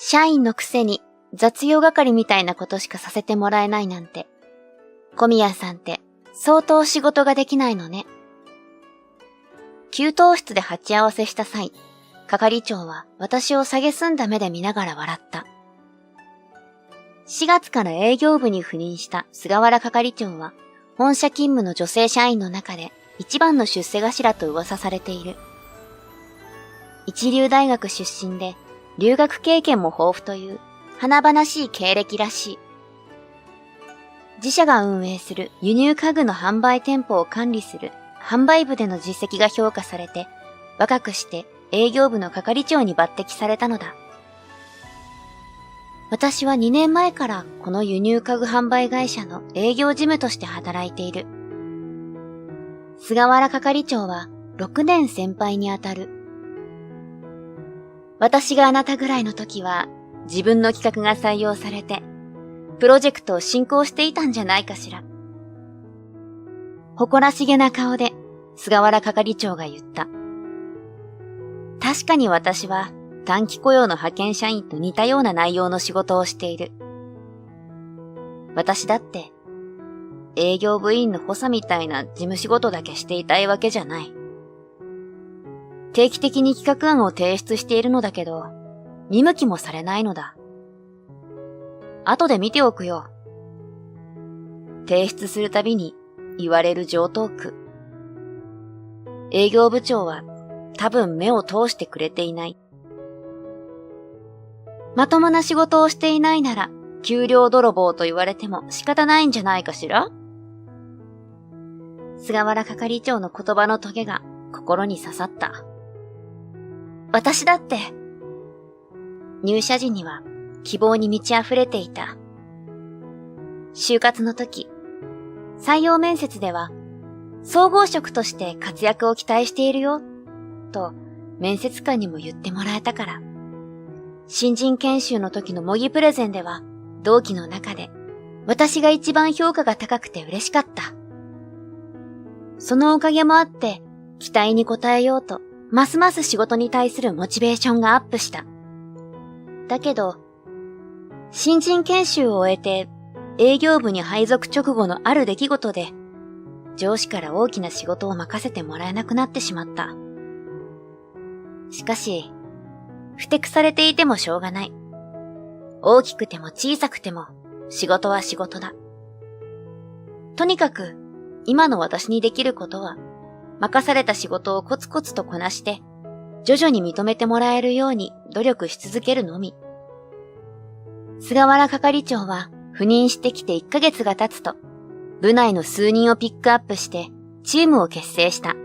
社員のくせに雑用係みたいなことしかさせてもらえないなんて。小宮さんって相当仕事ができないのね。給湯室で鉢合わせした際、係長は私を蔑んだ目で見ながら笑った。4月から営業部に赴任した菅原係長は、本社勤務の女性社員の中で一番の出世頭と噂されている。一流大学出身で、留学経験も豊富という華々しい経歴らしい。自社が運営する輸入家具の販売店舗を管理する販売部での実績が評価されて、若くして営業部の係長に抜擢されたのだ。私は2年前からこの輸入家具販売会社の営業事務として働いている。菅原係長は6年先輩にあたる。私があなたぐらいの時は自分の企画が採用されて、プロジェクトを進行していたんじゃないかしら。誇らしげな顔で菅原係長が言った。確かに私は短期雇用の派遣社員と似たような内容の仕事をしている。私だって営業部員の補佐みたいな事務仕事だけしていたいわけじゃない。定期的に企画案を提出しているのだけど、見向きもされないのだ。後で見ておくよ。提出するたびに言われる常套句。営業部長は多分目を通してくれていない。まともな仕事をしていないなら、給料泥棒と言われても仕方ないんじゃないかしら？菅原係長の言葉のトゲが心に刺さった。私だって、入社時には希望に満ち溢れていた。就活の時、採用面接では、総合職として活躍を期待しているよ、と面接官にも言ってもらえたから。新人研修の時の模擬プレゼンでは、同期の中で私が一番評価が高くて嬉しかった。そのおかげもあって、期待に応えようと、ますます仕事に対するモチベーションがアップした。だけど、新人研修を終えて営業部に配属直後のある出来事で、上司から大きな仕事を任せてもらえなくなってしまった。しかし、ふてくされていてもしょうがない。大きくても小さくても仕事は仕事だ。とにかく、今の私にできることは、任された仕事をコツコツとこなして、徐々に認めてもらえるように努力し続けるのみ。菅原係長は赴任してきて1ヶ月が経つと、部内の数人をピックアップしてチームを結成した。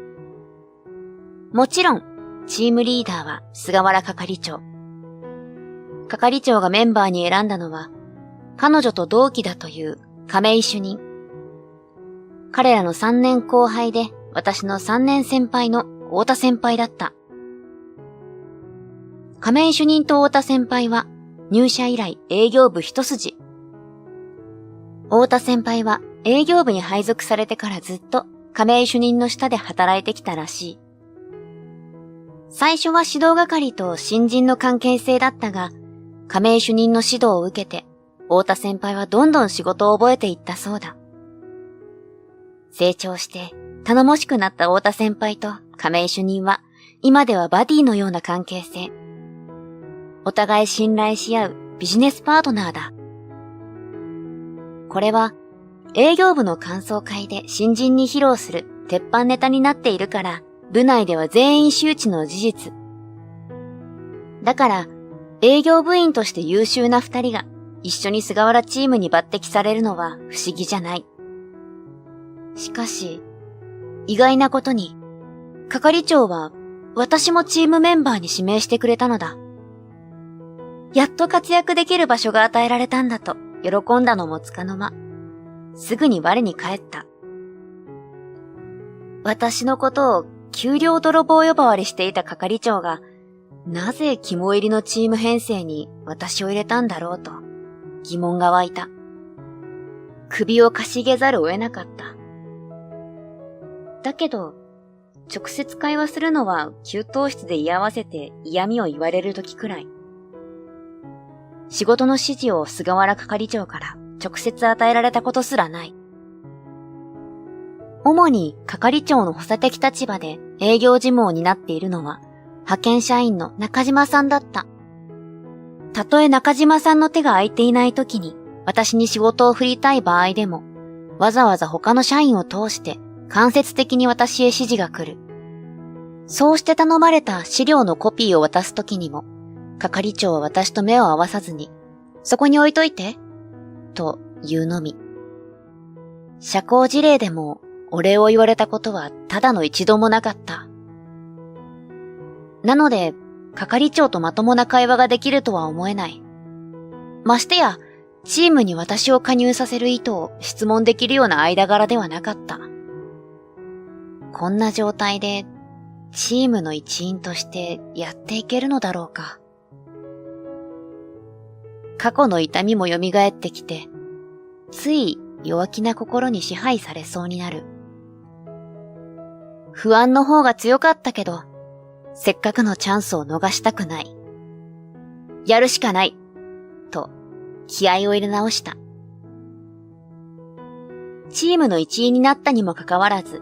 もちろん、チームリーダーは菅原係長。係長がメンバーに選んだのは、彼女と同期だという亀井主任。彼らの3年後輩で私の3年先輩の太田先輩だった。亀井主任と太田先輩は入社以来営業部一筋。太田先輩は営業部に配属されてからずっと亀井主任の下で働いてきたらしい。最初は指導係と新人の関係性だったが、亀井主任の指導を受けて、太田先輩はどんどん仕事を覚えていったそうだ。成長して頼もしくなった太田先輩と亀井主任は、今ではバディのような関係性。お互い信頼し合うビジネスパートナーだ。これは営業部の感想会で新人に披露する鉄板ネタになっているから、部内では全員周知の事実。だから、営業部員として優秀な2人が一緒に菅原チームに抜擢されるのは不思議じゃない。しかし、意外なことに、係長は私もチームメンバーに指名してくれたのだ。やっと活躍できる場所が与えられたんだと喜んだのもつかの間、すぐに我に返った。私のことを給料泥棒呼ばわりしていた係長が、なぜ肝入りのチーム編成に私を入れたんだろうと疑問が湧いた。首をかしげざるを得なかった。だけど、直接会話するのは給湯室で居合わせて嫌味を言われる時くらい。仕事の指示を菅原係長から直接与えられたことすらない。主に係長の補佐的立場で営業事務を担っているのは派遣社員の中島さんだった。たとえ中島さんの手が空いていない時に私に仕事を振りたい場合でも、わざわざ他の社員を通して間接的に私へ指示が来る。そうして頼まれた資料のコピーを渡す時にも、係長は私と目を合わさずに、そこに置いといて、と言うのみ。社交辞令でもお礼を言われたことはただの一度もなかった。なので、係長とまともな会話ができるとは思えない。ましてや、チームに私を加入させる意図を質問できるような間柄ではなかった。こんな状態で、チームの一員としてやっていけるのだろうか。過去の痛みも蘇ってきて、つい弱気な心に支配されそうになる。不安の方が強かったけど、せっかくのチャンスを逃したくない。やるしかない、と気合を入れ直した。チームの一員になったにもかかわらず、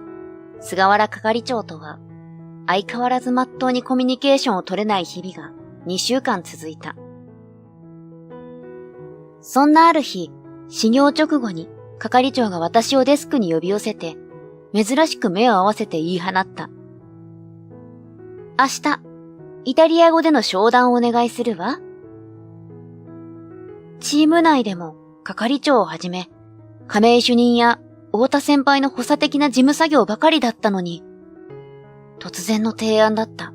菅原係長とは相変わらずまっとうにコミュニケーションを取れない日々が2週間続いた。そんなある日、始業直後に係長が私をデスクに呼び寄せて、珍しく目を合わせて言い放った。明日、イタリア語での商談をお願いするわ。チーム内でも係長をはじめ、加盟主任や太田先輩の補佐的な事務作業ばかりだったのに、突然の提案だった。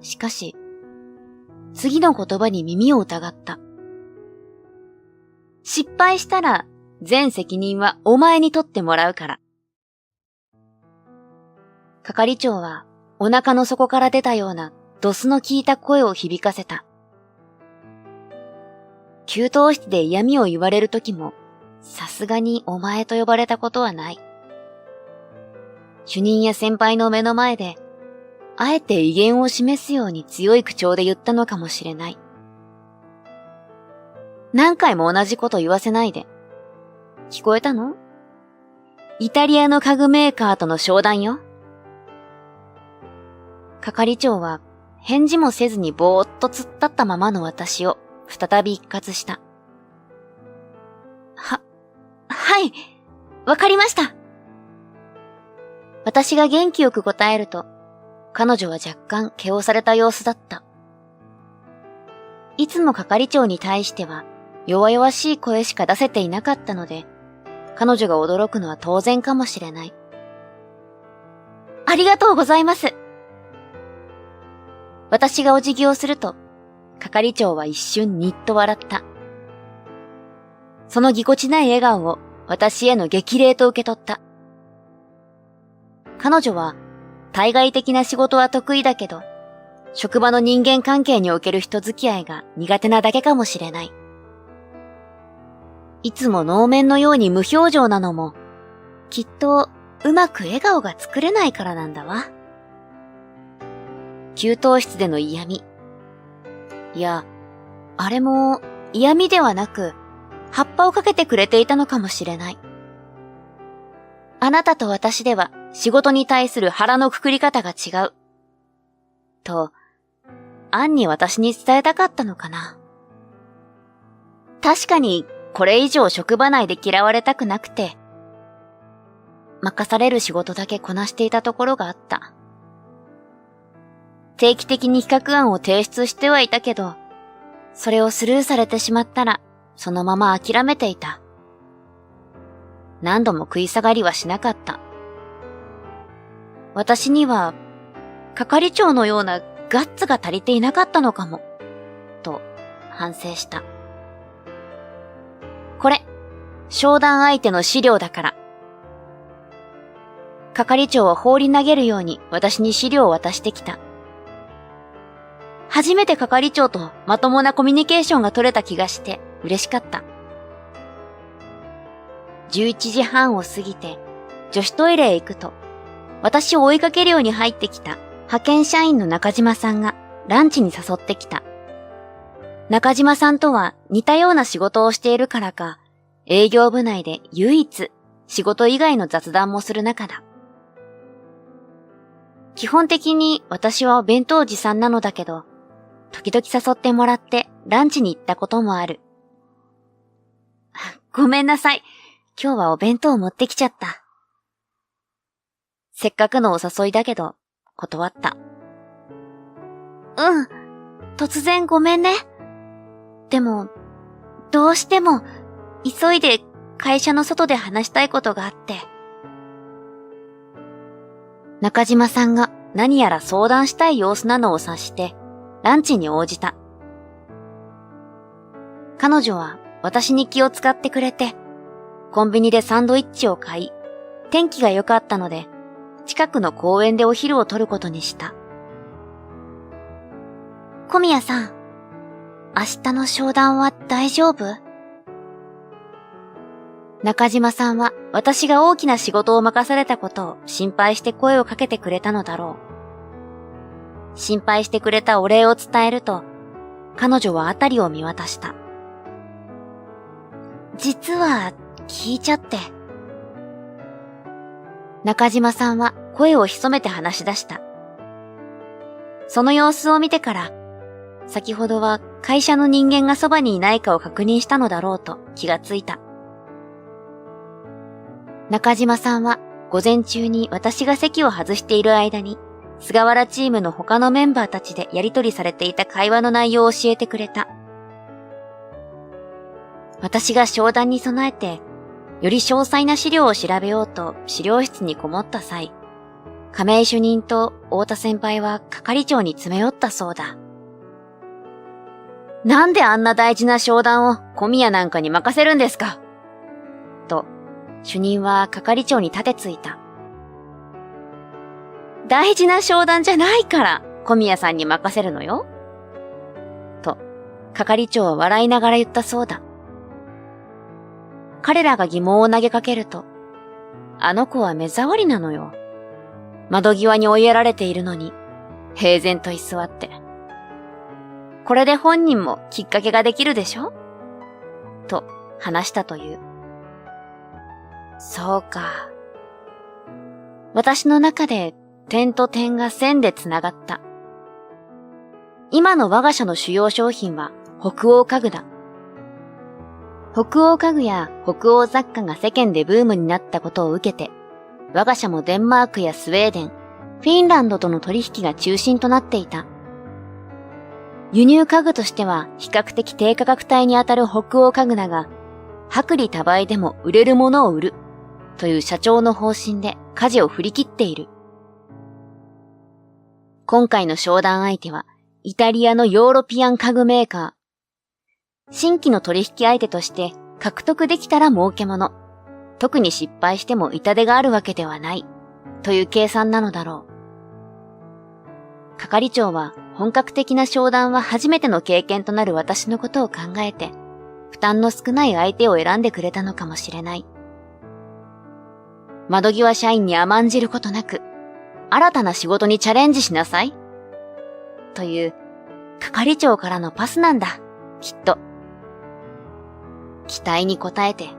しかし、次の言葉に耳を疑った。失敗したら全責任はお前に取ってもらうから。係長はお腹の底から出たようなドスの効いた声を響かせた。給湯室で嫌味を言われるときも、さすがにお前と呼ばれたことはない。主任や先輩の目の前で、あえて威厳を示すように強い口調で言ったのかもしれない。何回も同じこと言わせないで。聞こえたの？イタリアの家具メーカーとの商談よ。係長は返事もせずにぼーっと突っ立ったままの私を再び一喝した。はい、わかりました。私が元気よく答えると、彼女は若干気をされた様子だった。いつも係長に対しては弱々しい声しか出せていなかったので、彼女が驚くのは当然かもしれない。ありがとうございます。私がお辞儀をすると、係長は一瞬にっと笑った。そのぎこちない笑顔を私への激励と受け取った。彼女は対外的な仕事は得意だけど、職場の人間関係における人付き合いが苦手なだけかもしれない。いつも能面のように無表情なのも、きっとうまく笑顔が作れないからなんだわ。給湯室での嫌味。いや、あれも嫌味ではなく、葉っぱをかけてくれていたのかもしれない。あなたと私では仕事に対する腹のくくり方が違う。と、暗に私に伝えたかったのかな。確かにこれ以上職場内で嫌われたくなくて、任される仕事だけこなしていたところがあった。定期的に企画案を提出してはいたけど、それをスルーされてしまったら、そのまま諦めていた。何度も食い下がりはしなかった。私には、係長のようなガッツが足りていなかったのかも、と反省した。これ、商談相手の資料だから。係長は放り投げるように私に資料を渡してきた。初めて係長とまともなコミュニケーションが取れた気がして嬉しかった。11時半を過ぎて女子トイレへ行くと、私を追いかけるように入ってきた派遣社員の中島さんがランチに誘ってきた。中島さんとは似たような仕事をしているからか、営業部内で唯一仕事以外の雑談もする仲だ。基本的に私はお弁当持参なのだけど、時々誘ってもらってランチに行ったこともある。ごめんなさい。今日はお弁当を持ってきちゃった。せっかくのお誘いだけど、断った。突然ごめんね。でも、どうしても、急いで会社の外で話したいことがあって。中島さんが何やら相談したい様子なのを察して、ランチに応じた。彼女は私に気を使ってくれて、コンビニでサンドイッチを買い、天気が良かったので、近くの公園でお昼を取ることにした。小宮さん、明日の商談は大丈夫？中島さんは私が大きな仕事を任されたことを心配して声をかけてくれたのだろう。心配してくれたお礼を伝えると、彼女はあたりを見渡した。実は聞いちゃって。中島さんは声を潜めて話し出した。その様子を見てから、先ほどは会社の人間がそばにいないかを確認したのだろうと気がついた。中島さんは午前中に私が席を外している間に、菅原チームの他のメンバーたちでやり取りされていた会話の内容を教えてくれた。私が商談に備えて、より詳細な資料を調べようと資料室にこもった際、亀井主任と太田先輩は係長に詰め寄ったそうだ。なんであんな大事な商談を小宮なんかに任せるんですか？と、主任は係長に立てついた。大事な商談じゃないから小宮さんに任せるのよ。と、係長は笑いながら言ったそうだ。彼らが疑問を投げかけると、あの子は目障りなのよ。窓際に追いやられているのに、平然と居座って。これで本人もきっかけができるでしょ？と話したという。そうか。私の中で点と点が線でつながった。今の我が社の主要商品は北欧家具だ。北欧家具や北欧雑貨が世間でブームになったことを受けて、我が社もデンマークやスウェーデン、フィンランドとの取引が中心となっていた。輸入家具としては比較的低価格帯にあたる北欧家具だが、薄利多売でも売れるものを売るという社長の方針で舵を振り切っている。今回の商談相手はイタリアのヨーロピアン家具メーカー。新規の取引相手として獲得できたら儲けもの。特に失敗しても痛手があるわけではないという計算なのだろう。係長は本格的な商談は初めての経験となる私のことを考えて、負担の少ない相手を選んでくれたのかもしれない。窓際社員に甘んじることなく、新たな仕事にチャレンジしなさい。という、係長からのパスなんだ、きっと。期待に応えて、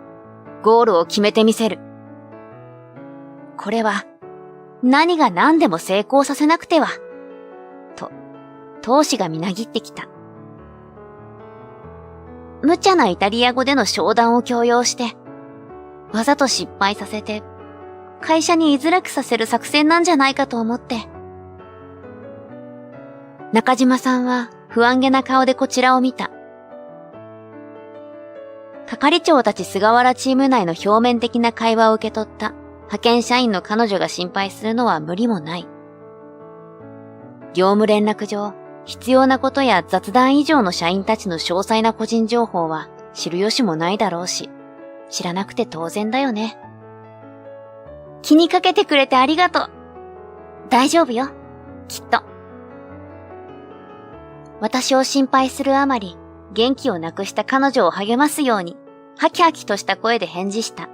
ゴールを決めてみせる。これは、何が何でも成功させなくては。と、闘志がみなぎってきた。無茶なイタリア語での商談を強要して、わざと失敗させて、会社に居づらくさせる作戦なんじゃないかと思って。中島さんは不安げな顔でこちらを見た。係長たち菅原チーム内の表面的な会話を受け取った派遣社員の彼女が心配するのは無理もない。業務連絡上、必要なことや雑談以上の社員たちの詳細な個人情報は知る由もないだろうし、知らなくて当然だよね。気にかけてくれてありがとう。大丈夫よ、きっと。私を心配するあまり、元気をなくした彼女を励ますように、ハキハキとした声で返事した。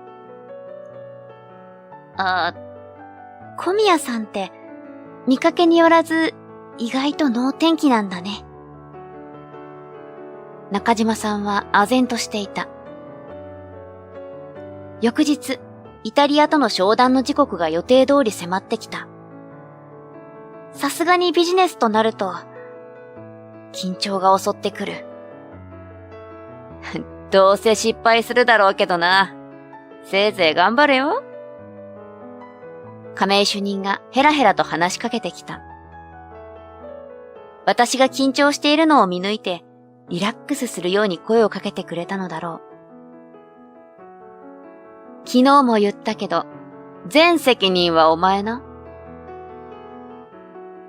小宮さんって、見かけによらず、意外と能天気なんだね。中島さんは唖然としていた。翌日、イタリアとの商談の時刻が予定通り迫ってきた。さすがにビジネスとなると、緊張が襲ってくる。どうせ失敗するだろうけどな。せいぜい頑張れよ。亀井主任がヘラヘラと話しかけてきた。私が緊張しているのを見抜いて、リラックスするように声をかけてくれたのだろう。昨日も言ったけど、全責任はお前な。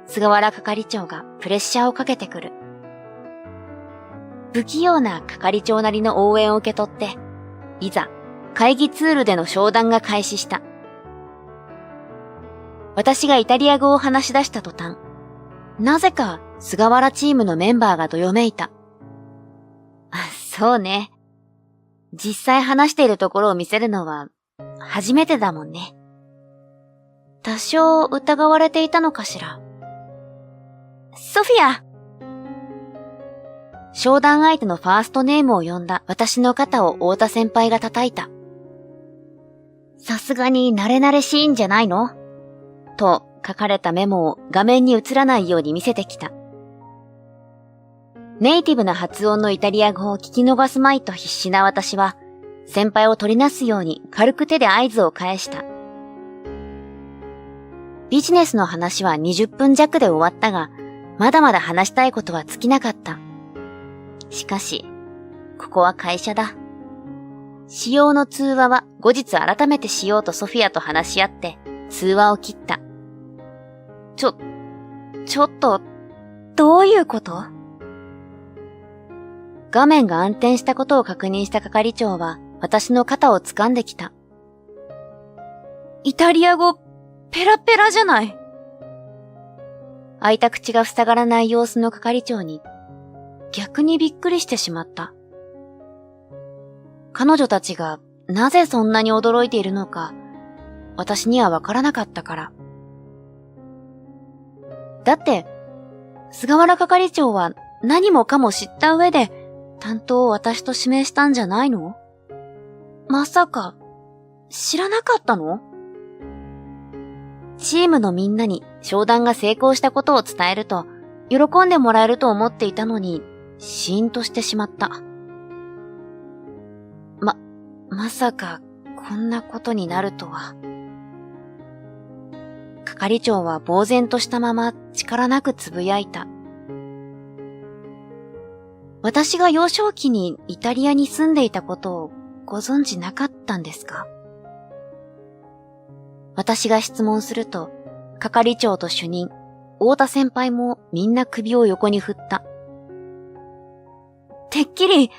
菅原係長がプレッシャーをかけてくる。不器用な係長なりの応援を受け取って、いざ会議ツールでの商談が開始した。私がイタリア語を話し出した途端、なぜか菅原チームのメンバーがどよめいた。そうね。実際話しているところを見せるのは初めてだもんね。多少疑われていたのかしら。ソフィア！商談相手のファーストネームを呼んだ私の肩を太田先輩が叩いた。さすがに慣れ慣れしいんじゃないの？と書かれたメモを画面に映らないように見せてきた。ネイティブな発音のイタリア語を聞き逃すまいと必死な私は、先輩を取りなすように軽く手で合図を返した。ビジネスの話は20分弱で終わったが、まだまだ話したいことは尽きなかった。しかし、ここは会社だ。使用の通話は後日改めてしようとソフィアと話し合って通話を切った。ちょっと、どういうこと？画面が暗転したことを確認した係長は私の肩を掴んできた。イタリア語、ペラペラじゃない。開いた口が塞がらない様子の係長に逆にびっくりしてしまった。彼女たちがなぜそんなに驚いているのか、私にはわからなかったから。だって、菅原係長は何もかも知った上で担当を私と指名したんじゃないの？まさか、知らなかったの？チームのみんなに商談が成功したことを伝えると、喜んでもらえると思っていたのに、シーンとしてしまった。まさか、こんなことになるとは。係長は呆然としたまま力なくつぶやいた。私が幼少期にイタリアに住んでいたことをご存知なかったんですか？私が質問すると、係長と主任、太田先輩もみんな首を横に振った。てっきり、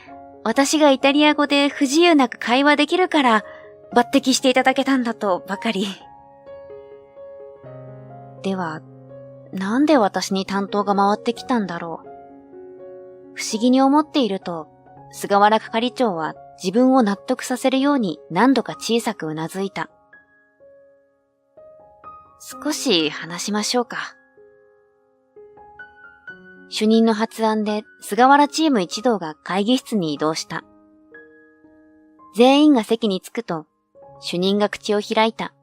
私がイタリア語で不自由なく会話できるから抜擢していただけたんだとばかり。では、なんで私に担当が回ってきたんだろう。不思議に思っていると、菅原係長は自分を納得させるように何度か小さくうなずいた。少し話しましょうか。主任の発案で菅原チーム一同が会議室に移動した。全員が席に着くと、主任が口を開いた。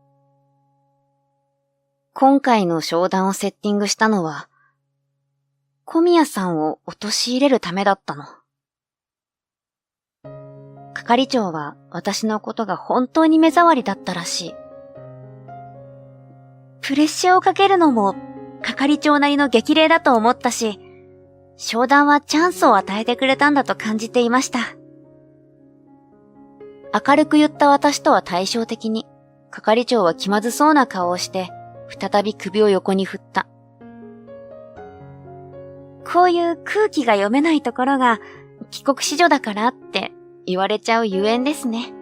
今回の商談をセッティングしたのは、小宮さんを陥れるためだったの。係長は私のことが本当に目障りだったらしい。プレッシャーをかけるのも係長なりの激励だと思ったし、商談はチャンスを与えてくれたんだと感じていました。明るく言った私とは対照的に、係長は気まずそうな顔をして、再び首を横に振った。こういう空気が読めないところが帰国子女だからって言われちゃうゆえんですね。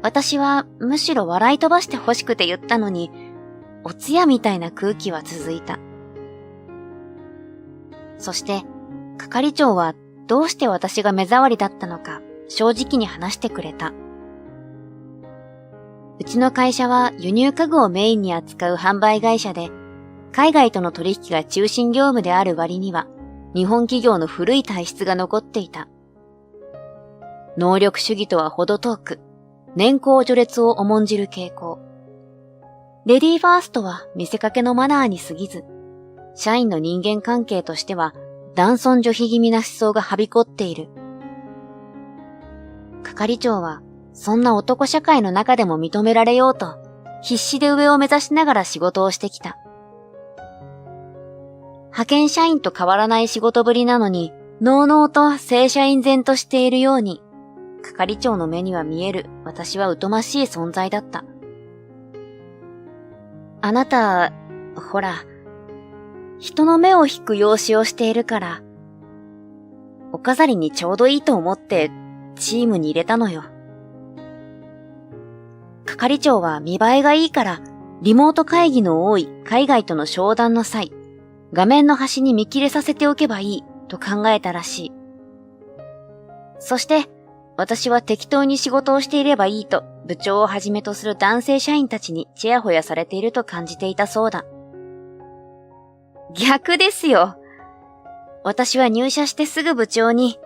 私はむしろ笑い飛ばして欲しくて言ったのに、お通夜みたいな空気は続いた。そして、係長はどうして私が目障りだったのか正直に話してくれた。うちの会社は輸入家具をメインに扱う販売会社で、海外との取引が中心業務である割には、日本企業の古い体質が残っていた。能力主義とは程遠く、年功序列を重んじる傾向。レディーファーストは見せかけのマナーに過ぎず、社員の人間関係としては男尊女卑気味な思想がはびこっている。係長はそんな男社会の中でも認められようと必死で上を目指しながら仕事をしてきた。派遣社員と変わらない仕事ぶりなのに、のうのうと正社員然としているように、係長の目には見える私は疎ましい存在だった。あなた、ほら、人の目を引く容姿をしているから、お飾りにちょうどいいと思ってチームに入れたのよ。係長は見栄えがいいから、リモート会議の多い海外との商談の際、画面の端に見切れさせておけばいいと考えたらしい。そして、私は適当に仕事をしていればいいと部長をはじめとする男性社員たちにちやほやされていると感じていたそうだ。逆ですよ。私は入社してすぐ部長に、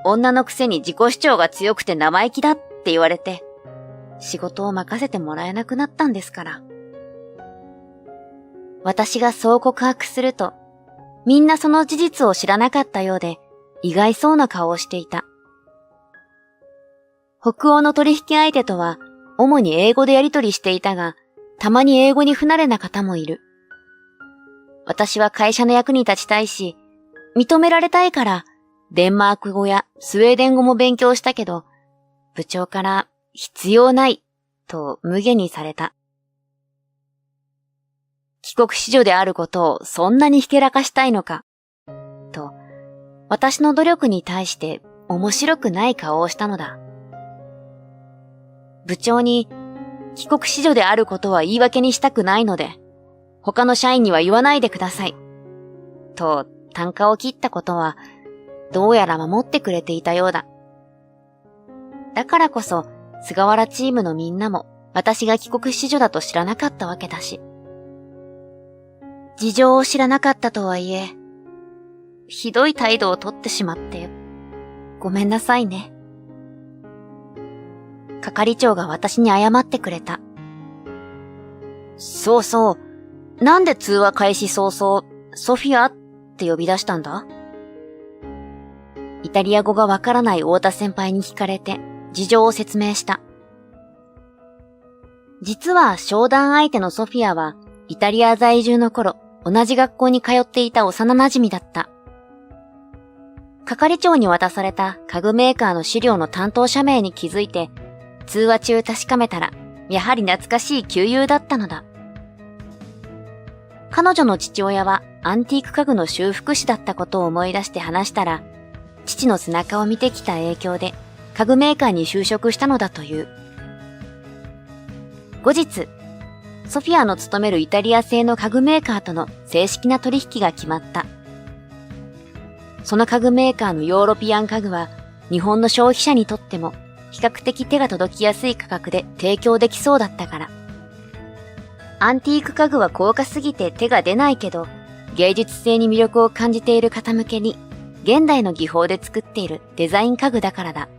女のくせに自己主張が強くて生意気だって言われて、仕事を任せてもらえなくなったんですから。私がそう告白すると、みんなその事実を知らなかったようで、意外そうな顔をしていた。北欧の取引相手とは、主に英語でやり取りしていたが、たまに英語に不慣れな方もいる。私は会社の役に立ちたいし、認められたいから、デンマーク語やスウェーデン語も勉強したけど、部長から必要ないと無下にされた。帰国子女であることをそんなにひけらかしたいのか、と、私の努力に対して面白くない顔をしたのだ。部長に帰国子女であることは言い訳にしたくないので、他の社員には言わないでください。と啖呵を切ったことは、どうやら守ってくれていたようだ。だからこそ、菅原チームのみんなも私が帰国子女だと知らなかったわけだし。事情を知らなかったとはいえ、ひどい態度をとってしまって、ごめんなさいね。係長が私に謝ってくれた。そうそう。なんで通話開始早々、ソフィアって呼び出したんだ？イタリア語がわからない太田先輩に聞かれて、事情を説明した。実は商談相手のソフィアは、イタリア在住の頃、同じ学校に通っていた幼馴染だった。係長に渡された家具メーカーの資料の担当者名に気づいて、通話中確かめたら、やはり懐かしい旧友だったのだ。彼女の父親はアンティーク家具の修復師だったことを思い出して話したら、父の背中を見てきた影響で家具メーカーに就職したのだという。後日、ソフィアの勤めるイタリア製の家具メーカーとの正式な取引が決まった。その家具メーカーのヨーロピアン家具は日本の消費者にとっても比較的手が届きやすい価格で提供できそうだったから。アンティーク家具は高価すぎて手が出ないけど、芸術性に魅力を感じている方向けに現代の技法で作っているデザイン家具だからだ。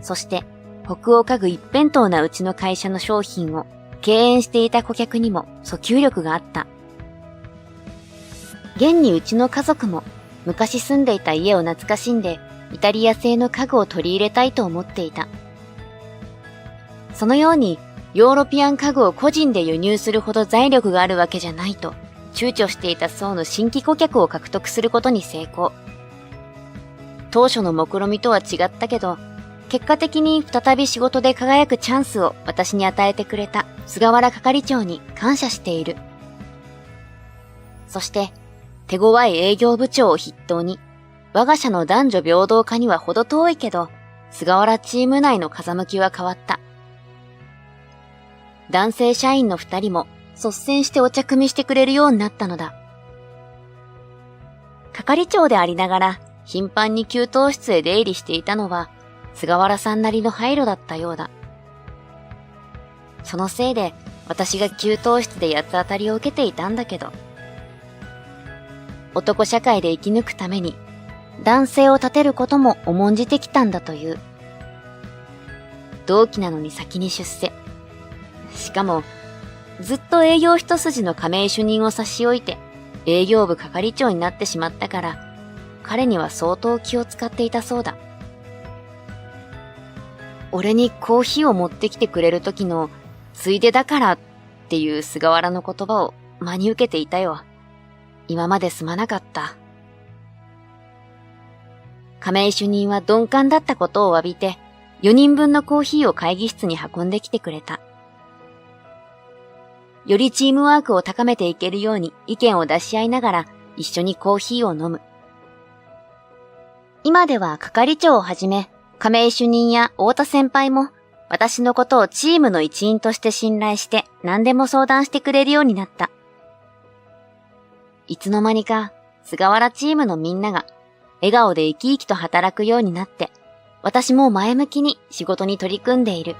そして、北欧家具一辺倒なうちの会社の商品を敬遠していた顧客にも訴求力があった。現にうちの家族も昔住んでいた家を懐かしんでイタリア製の家具を取り入れたいと思っていた。そのようにヨーロピアン家具を個人で輸入するほど財力があるわけじゃないと躊躇していた層の新規顧客を獲得することに成功。当初の目論見とは違ったけど、結果的に再び仕事で輝くチャンスを私に与えてくれた菅原係長に感謝している。そして、手強い営業部長を筆頭に、我が社の男女平等化には程遠いけど、菅原チーム内の風向きは変わった。男性社員の2人も率先してお茶組みしてくれるようになったのだ。係長でありながら頻繁に給湯室へ出入りしていたのは菅原さんなりの配慮だったようだ。そのせいで私が給湯室で八つ当たりを受けていたんだけど。男社会で生き抜くために男性を立てることも重んじてきたんだという。同期なのに先に出世。しかも、ずっと営業一筋の亀井主任を差し置いて営業部係長になってしまったから、彼には相当気を使っていたそうだ。俺にコーヒーを持ってきてくれる時のついでだからっていう菅原の言葉を真に受けていたよ。今まですまなかった。亀井主任は鈍感だったことを詫びて、4人分のコーヒーを会議室に運んできてくれた。よりチームワークを高めていけるように意見を出し合いながら一緒にコーヒーを飲む。今では係長をはじめ、亀井主任や太田先輩も私のことをチームの一員として信頼して何でも相談してくれるようになった。いつの間にか菅原チームのみんなが笑顔で生き生きと働くようになって、私も前向きに仕事に取り組んでいる。